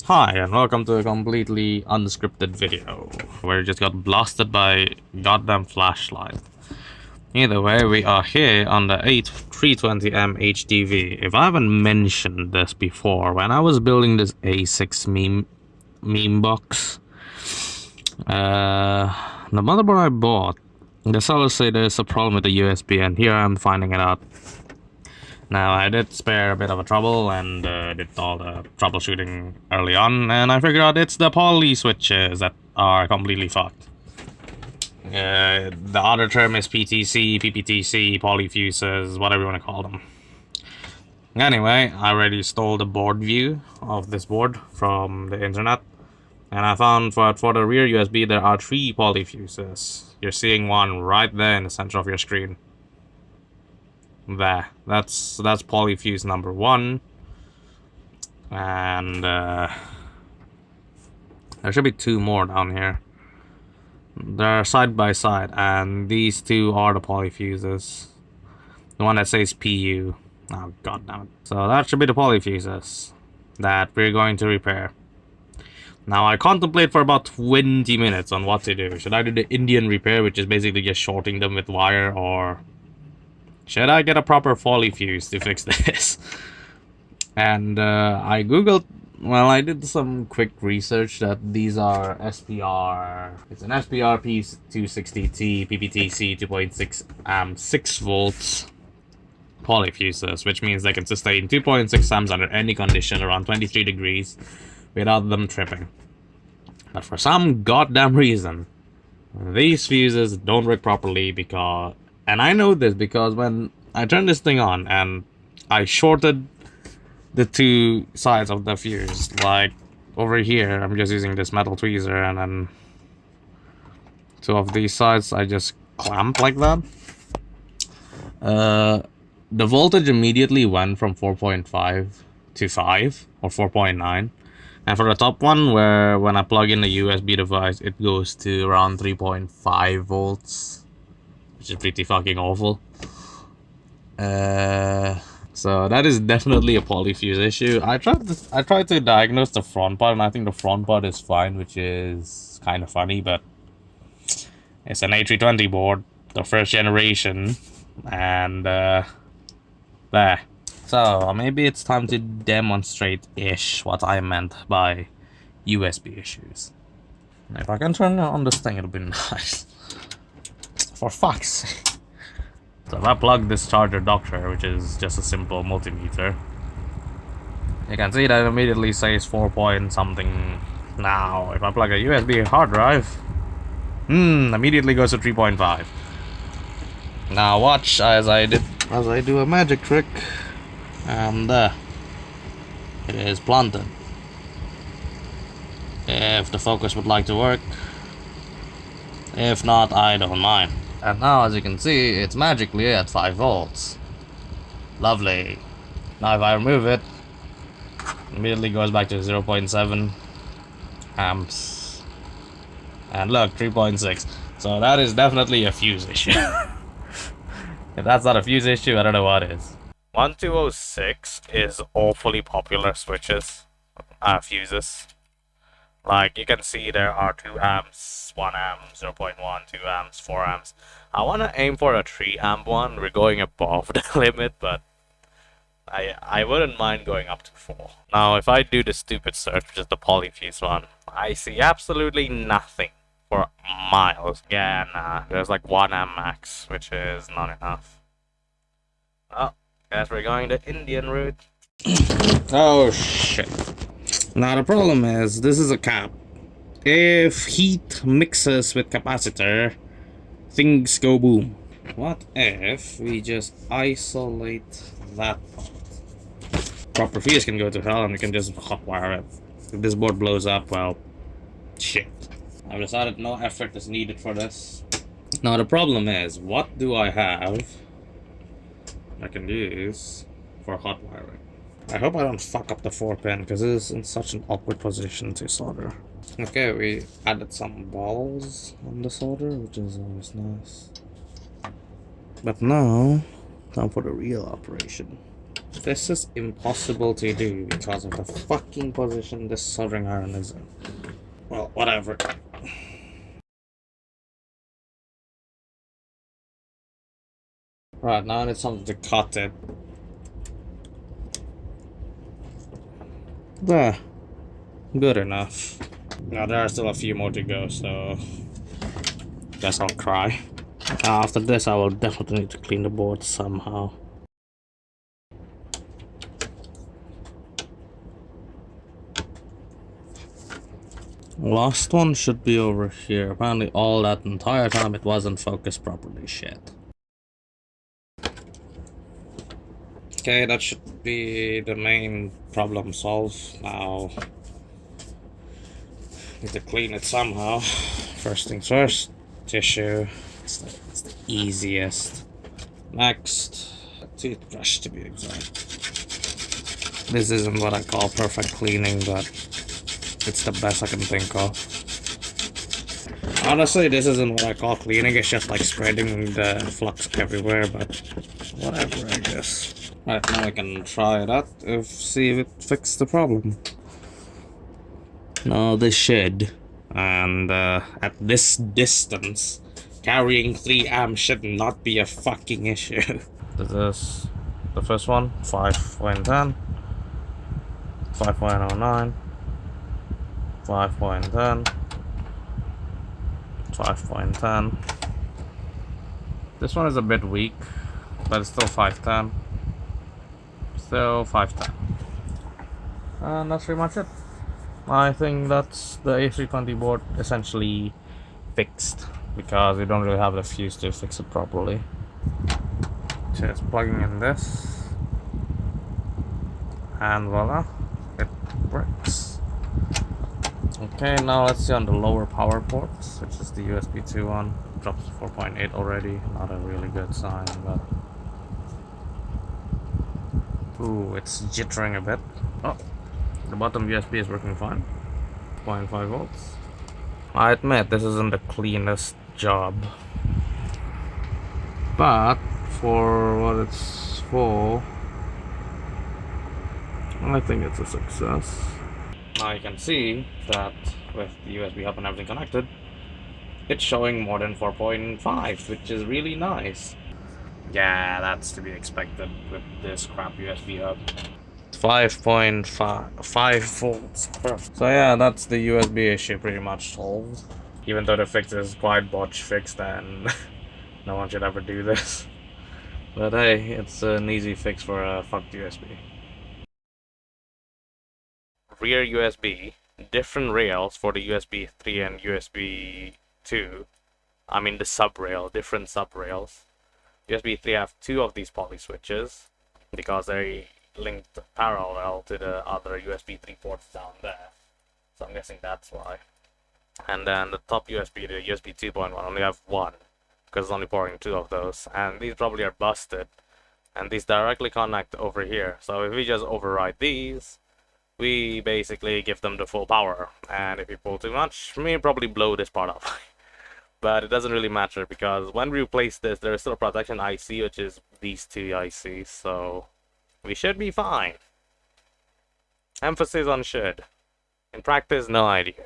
Hi, and welcome to a completely unscripted video, where you just got blasted by goddamn flashlight. Either way, we are here on the A320M-HDV. If I haven't mentioned this before, when I was building this A6 meme box, the motherboard I bought, the seller said there's a problem with the USB, and here I'm finding it out. Now, I did spare a bit of a trouble and did all the troubleshooting early on, and I figured out it's the poly switches that are completely fucked. The other term is PTC, PPTC, polyfuses, whatever you want to call them. Anyway, I already stole the board view of this board from the internet, and I found for the rear USB there are 3 polyfuses. You're seeing one right there in the center of your screen. There, that's polyfuse number 1, and there should be 2 more down here. They're side by side, and these 2 are the polyfuses. The one that says PU. Oh god damn it. So that should be the polyfuses that we're going to repair. Now I contemplate for about 20 minutes on what to do. Should I do the Indian repair, which is basically just shorting them with wire, or should I get a proper polyfuse to fix this? And I googled, well, I did some quick research that these are SPR. It's an SPR P260T PPTC 2.6 amp 6 volts polyfuses, which means they can sustain 2.6 amps under any condition around 23 degrees without them tripping. But for some goddamn reason, these fuses don't work properly because, and I know this because when I turned this thing on and I shorted the 2 sides of the fuse, like over here, I'm just using this metal tweezer, and then 2 of these sides I just clamp like that. The voltage immediately went from 4.5 to 5 or 4.9. And for the top one, where when I plug in the USB device, it goes to around 3.5 volts, which is pretty fucking awful. So that is definitely a polyfuse issue. I tried to diagnose the front part, and I think the front part is fine, which is kind of funny, but it's an A320 board, the first generation, and there. So maybe it's time to demonstrate-ish what I meant by USB issues. If I can turn on this thing, it'll be nice. For fuck's sake. So if I plug this charger doctor, which is just a simple multimeter, you can see that it immediately says 4 point something. Now, if I plug a USB hard drive, immediately goes to 3.5. Now watch as I do a magic trick, and it is planted. If the focus would like to work, if not, I don't mind. And now, as you can see, it's magically at 5 volts. Lovely. Now if I remove it, immediately goes back to 0.7 amps. And look, 3.6. So that is definitely a fuse issue. If that's not a fuse issue, I don't know what is. 1206 is awfully popular switches, fuses. Like, you can see there are 2 amps, 1 amp, 0.1, 2 amps, 4 amps. I want to aim for a 3 amp one. We're going above the limit, but I wouldn't mind going up to 4. Now, if I do the stupid search, which is the polyfuse one, I see absolutely nothing for miles. Yeah, nah, there's like 1 amp max, which is not enough. Oh, guess we're going the Indian route. Oh, shit. Now the problem is, this is a cap. If heat mixes with capacitor, things go boom. What if we just isolate that part? Proper fuse can go to hell and we can just hotwire it. If this board blows up, well, shit. I've decided no effort is needed for this. Now the problem is, what do I have I can use for hot wiring? I hope I don't fuck up the 4-pin, because it is in such an awkward position to solder. Okay, we added some balls on the solder, which is always nice. But now, time for the real operation. This is impossible to do because of the fucking position this soldering iron is in. Well, whatever. Right, now I need something to cut it. There. Good enough. Now there are still a few more to go, so guess I'll cry. After this, I will definitely need to clean the board somehow. Last one should be over here. Apparently all that entire time it wasn't focused properly. Shit. Okay, that should be the main problem solved. Now, need to clean it somehow. First things first, tissue. It's the easiest. Next, a toothbrush to be exact. This isn't what I call perfect cleaning, but it's the best I can think of. Honestly, this isn't what I call cleaning, it's just like spreading the flux everywhere, but whatever, I guess. Right, now we can try that, see if it fixed the problem. Now this should, and at this distance, carrying 3 amps should not be a fucking issue. This is the first one, 5.10, 5.09, 5.10, 5.10. This one is a bit weak, but it's still 5.10. Still 5.10. And that's pretty much it. I think that's the A320 board essentially fixed, because we don't really have the fuse to fix it properly. Just plugging in this, and voila, it works. Okay, now let's see on the lower power ports, which is the USB 2 one. Drops to 4.8 already, not a really good sign, but... Ooh, it's jittering a bit. Oh, the bottom USB is working fine. 0.5 volts. I admit this isn't the cleanest job, but for what it's for, I think it's a success. Now you can see that with the USB hub and everything connected, it's showing more than 4.5, which is really nice. Yeah, that's to be expected with this crap USB hub. 5.5 volts. Perfect. So yeah, that's the USB issue pretty much solved. Even though the fix is quite botch fixed and no one should ever do this. But hey, it's an easy fix for a fucked USB. Rear USB, different rails for the USB 3 and USB 2. I mean the sub rail, different sub rails. USB 3 have 2 of these poly switches because they linked parallel to the other USB 3 ports down there. So I'm guessing that's why. And then the top USB, the USB 2.1, only have 1 because it's only porting 2 of those. And these probably are busted. And these directly connect over here. So if we just override these, we basically give them the full power. And if we pull too much, we probably blow this part up. But it doesn't really matter because when we replace this, there is still a protection IC, which is these 2 ICs. So we should be fine. Emphasis on should. In practice, no idea.